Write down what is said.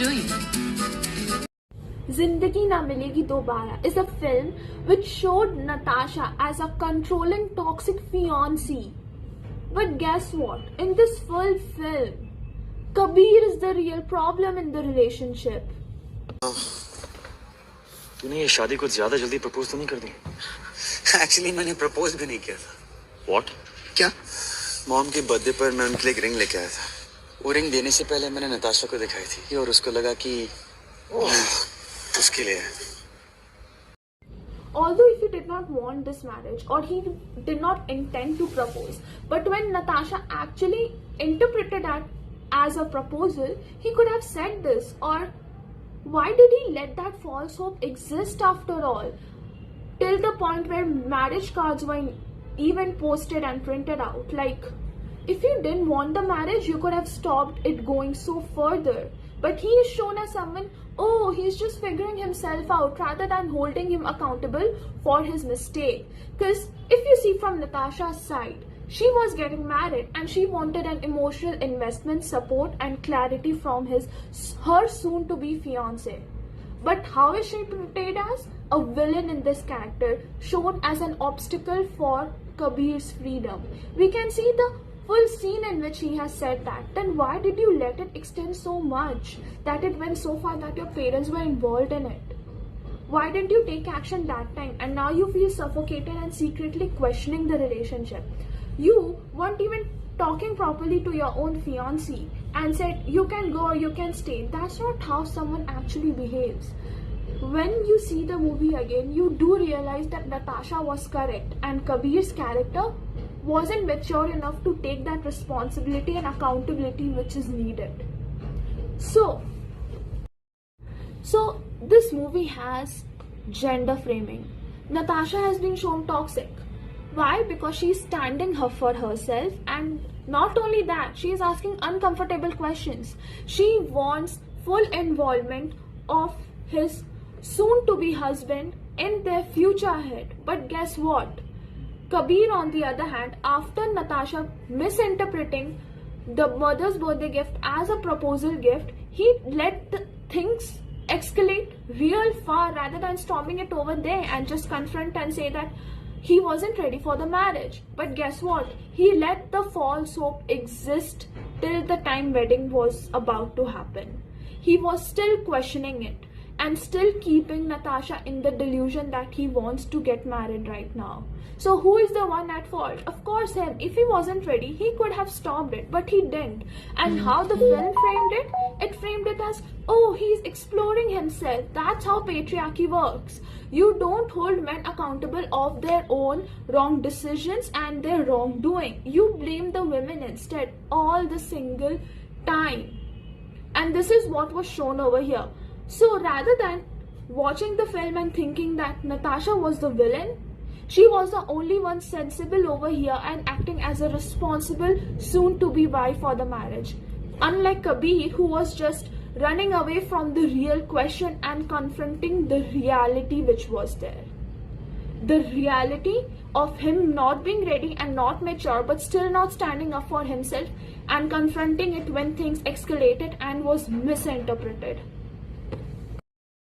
doing? Zindagi Na Milegi Dobara is a film which showed Natasha as a controlling toxic fiancée. But guess what? In this full film, Kabir is the real problem in the relationship. तूने ये शादी को ज्यादा जल्दी propose तो नहीं कर दी? Actually मैंने प्रपोज भी नहीं किया था. What? क्या? मॉम के बर्थडे पर मैं उनके लिए एक रिंग लेके आया था. वो रिंग देने से पहले मैंने नताशा को दिखाई थी और उसको लगा कि उसके लिए है. Although if he did not want this marriage or he did not intend to propose, but when Natasha actually interpreted that as a proposal, he could have said this. Or why did he let that false hope exist after all? Till the point where marriage cards were even posted and printed out. Like, if you didn't want the marriage, you could have stopped it going so further. But he is shown as someone, oh, he's just figuring himself out rather than holding him accountable for his mistake. Because if you see from Natasha's side, she was getting married and she wanted an emotional investment, support and clarity from her soon-to-be fiancé. But how is she portrayed as? A villain in this character, shown as an obstacle for Kabir's freedom. We can see the full scene in which he has said that. Then why did you let it extend so much that it went so far that your parents were involved in it? Why didn't you take action that time and now you feel suffocated and secretly questioning the relationship? You weren't even talking properly to your own fiancé and said you can go or you can stay. That's not how someone actually behaves. When you see the movie again, you do realize that Natasha was correct and Kabir's character wasn't mature enough to take that responsibility and accountability which is needed. So this movie has gender framing. Natasha has been shown toxic. Why? Because she's standing up for herself, and not only that, she is asking uncomfortable questions. She wants full involvement of his soon-to-be husband in their future ahead. But guess what? Kabir, on the other hand, after Natasha misinterpreting the mother's birthday gift as a proposal gift, he let the things escalate real far rather than storming it over there and just confront and say that he wasn't ready for the marriage. But guess what? He let the false hope exist till the time wedding was about to happen. He was still questioning it and still keeping Natasha in the delusion that he wants to get married right now. So who is the one at fault? Of course him. If he wasn't ready, he could have stopped it, but he didn't. And how the film framed it? It framed it as, oh, he's exploring himself. That's how patriarchy works. You don't hold men accountable of their own wrong decisions and their wrongdoing. You blame the women instead all the single time. And this is what was shown over here. So rather than watching the film and thinking that Natasha was the villain, she was the only one sensible over here and acting as a responsible soon-to-be wife for the marriage. Unlike Kabir, who was just running away from the real question and confronting the reality which was there. The reality of him not being ready and not mature, but still not standing up for himself and confronting it when things escalated and was misinterpreted.